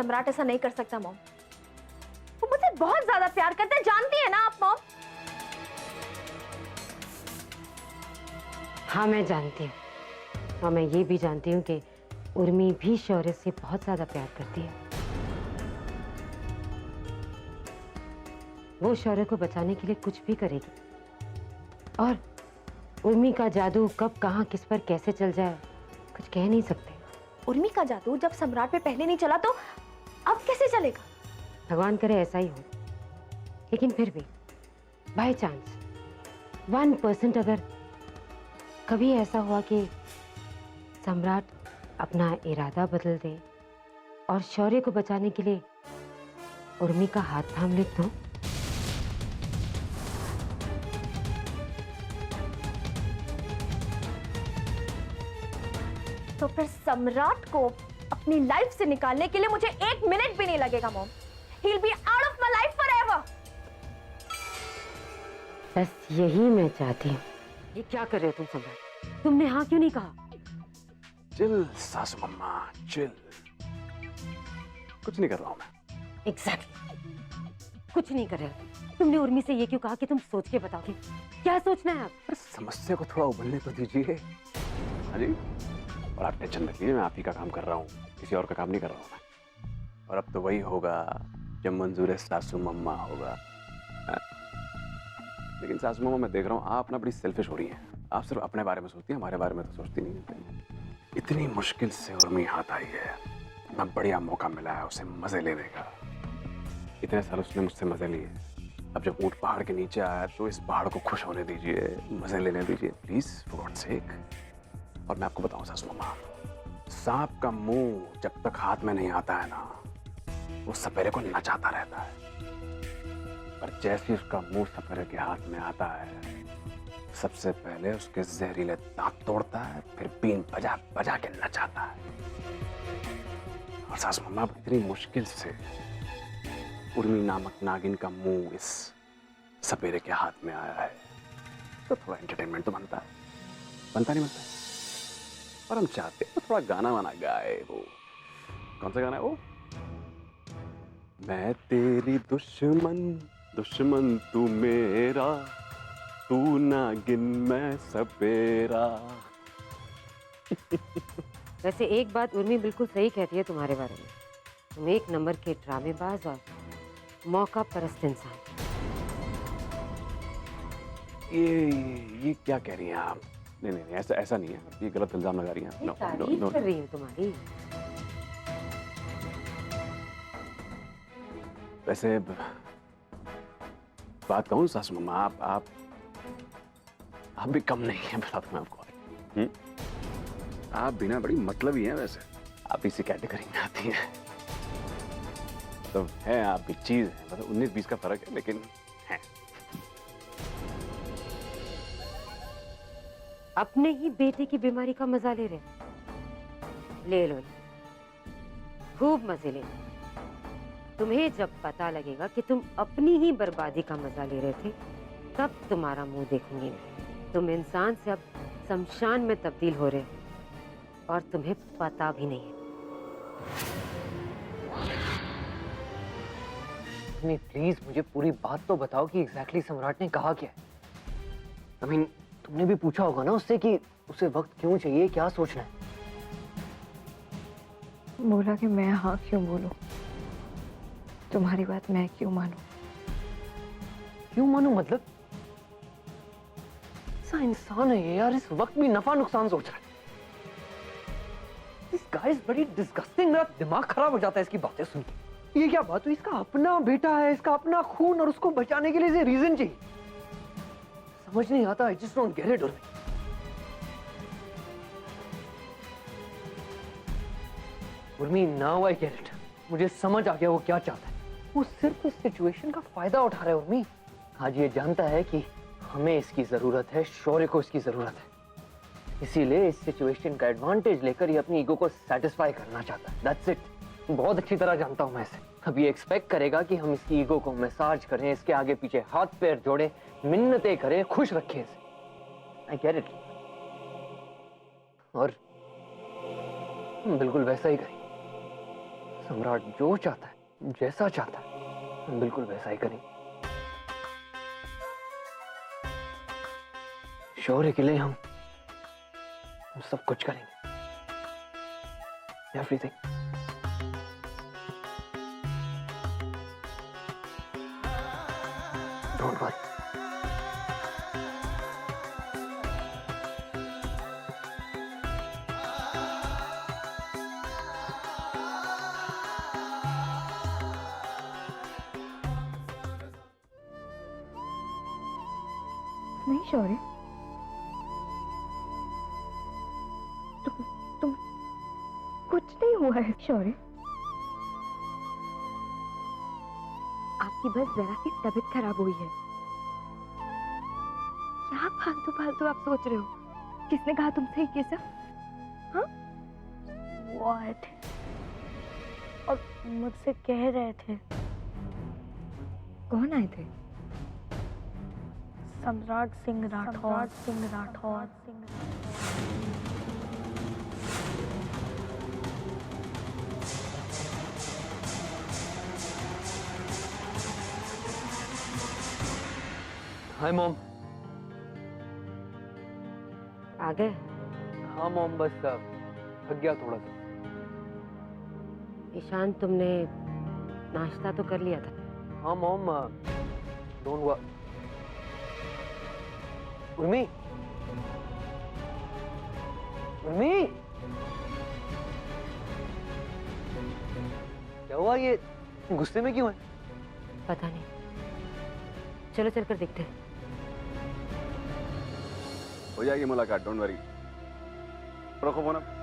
सम्राट ऐसा नहीं कर सकता मॉम। वो मुझसे बहुत ज्यादा प्यार करते हैं, जानती है ना आप मॉम। हाँ मैं जानती हूँ, और मैं ये भी जानती हूँ कि उर्मी भी शौर्य से बहुत ज्यादा प्यार करती है। वो शौर्य को बचाने के लिए कुछ भी करेगी, और उर्मी का जादू कब कहाँ किस पर कैसे चल जाए कुछ कह नहीं सकते। उर्मी का जादू जब सम्राट पे पहले नहीं चला तो अब कैसे चलेगा? भगवान करे ऐसा ही हो, लेकिन फिर भी बाय चांस 1% अगर कभी ऐसा हुआ कि सम्राट अपना इरादा बदल दे और शौर्य को बचाने के लिए उर्मी का हाथ थाम ले तो फिर सम्राट को अपनी लाइफ से निकालने के लिए मुझे 1 मिनट भी नहीं लगेगा mom. He'll be out of my life forever. बस यही मैं चाहती हूँ। ये क्या कर रहे हो तुम सम्राट? तुमने हाँ क्यों नहीं कहा? चिल सासू मम्मा चिल, कुछ नहीं कर रहा हूँ मैं। एग्जैक्टली कुछ नहीं कर रहे हो। तुमने उर्मी से ये क्यों कहा कि तुम सोच के बताओगे? क्या सोचना है आप? समस्या को थोड़ा उबलने तो दीजिए। हाँ जी, और आप टेंशन मत लीजिए, मैं आप ही का काम कर रहा हूँ, किसी और का काम नहीं कर रहा हूँ मैं। और अब तो वही होगा जब मंजूर सासू मम्मा होगा। लेकिन सासू मम्मा मैं देख रहा हूँ आप ना बड़ी सेल्फिश हो रही हैं। आप सिर्फ अपने बारे में सोचती हैं, हमारे बारे में तो सोचती नहीं। इतनी मुश्किल से उर्मी हाथ आई है, इतना बढ़िया मौका मिला है उसे मजे लेने का। इतने साल उसने मुझसे मजे लिए, अब जब ऊंट पहाड़ के नीचे आया तो इस पहाड़ को खुश होने दीजिए, मजे लेने दीजिए प्लीज, फॉर गॉड्स सेक। और मैं आपको बताऊं सासू मम्मा, सांप का मुंह जब तक हाथ में नहीं आता है ना, वो सपेरे को नचाता रहता है। पर जैसे उसका मुंह सपेरे के हाथ में आता है, सबसे पहले उसके जहरीले दांत तोड़ता है, फिर बीन बजा बजा के नचाता है। और सासू मम्मा इतनी मुश्किल से उर्मी नामक नागिन का मुंह इस सपेरे के हाथ में आया है, तो थोड़ा एंटरटेनमेंट तो बनता है, बनता नहीं बनता है? और हम चाहते हैं तो थोड़ा गाना वाना गाए। वो कौन सा गाना है वो? मैं तेरी दुश्मन दुश्मन तू मेरा, तू नागिन मैं सपेरा। वैसे एक बात उर्मी बिल्कुल सही कहती है तुम्हारे बारे में, तुम एक नंबर के ड्रामेबाज और मौका परस्त इंसान। ये क्या कह रही हैं आप? नहीं नहीं ऐसा ऐसा नहीं है, ये गलत इल्जाम लगा रही हैं। नो नो नो कर रही हूँ तुम्हारी। वैसे बात कहूँ सासू मम्मा, आप भी कम नहीं है, बता दूं मैं आपको। आप भी ना बड़ी मतलबी हैं वैसे, आप इसी कैटेगरी में आती हैं। तो है आप भी चीज है, मतलब 19-20 का फर्क है, लेकिन है। अपने ही बेटे की बीमारी का मजा ले रहे? ले लो, खूब मजे ले। तुम्हें जब पता लगेगा कि तुम अपनी ही बर्बादी का मजा ले रहे थे, तब तुम्हारा मुंह देखूंगी मैं। तुम इंसान से अब शमशान में तब्दील हो रहे और तुम्हें पता भी नहीं है। प्लीज मुझे पूरी बात तो बताओ कि एग्जैक्टली सम्राट ने कहा क्या है। I mean, तुमने भी पूछा होगा ना उससे कि उसे वक्त क्यों चाहिए, क्या सोचना है। बोला कि मैं हाँ क्यों बोलूं, तुम्हारी बात मैं क्यों मानूं। क्यों मानूं मतलब? ऐसा इंसान है ये यार, इस वक्त भी नफा नुकसान सोच रहा है। This guy is very disgusting। मेरा दिमाग खराब हो जाता है इसकी बातें सुन के। ये क्या बात हुई? इसका अपना बेटा है, इसका अपना खून, और उसको बचाने के लिए इसे रीजन चाहिए। समझ नहीं आता। I just don't get it। Urmi, now I get it। मुझे समझ आ गया वो क्या चाहता है। वो सिर्फ इस सिचुएशन का फायदा उठा रहा है उर्मी। आज ये जानता है कि हमें इसकी जरूरत है, शौर्य को इसकी जरूरत है, इसीलिए इस सिचुएशन का एडवांटेज लेकर ये अपनी ईगो को सेटिस्फाई करना चाहता है। That's it। बहुत अच्छी तरह जानता हूं मैं इसे। अब ये एक्सपेक्ट करेगा कि हम इसकी ईगो को मसाज करें, इसके आगे पीछे हाथ पैर जोड़े, मिन्नतें करें, खुश रखें इसे। I get it। और हम बिल्कुल वैसा ही करें। सम्राट जो चाहता है, जैसा चाहता है, हम बिल्कुल वैसा ही करेंगे। शौर्य के लिए हम सब कुछ करेंगे। एवरीथिंग। Don't worry. नहीं शौर्य, तुम कुछ नहीं हुआ है शौर्य। आपकी बस जरा सी तबीयत खराब हुई है। क्या फालतू फालतू आप सोच रहे हो? किसने कहा तुमसे ये सब? हाँ? What? और मुझसे कह रहे थे कौन आए थे? सम्राट सिंह राठौर। Hi mom. आ गए? हाँ मॉम, बस थक गया थोड़ा सा। ईशान, तुमने नाश्ता तो कर लिया था? हाँ mom, don't worry. Urmi, Urmi, क्या हुआ? ये गुस्से में क्यों है? पता नहीं, चलो चलकर देखते हैं। हो जाएगी मुलाकात, डोंट वरी। रखो फोन अब।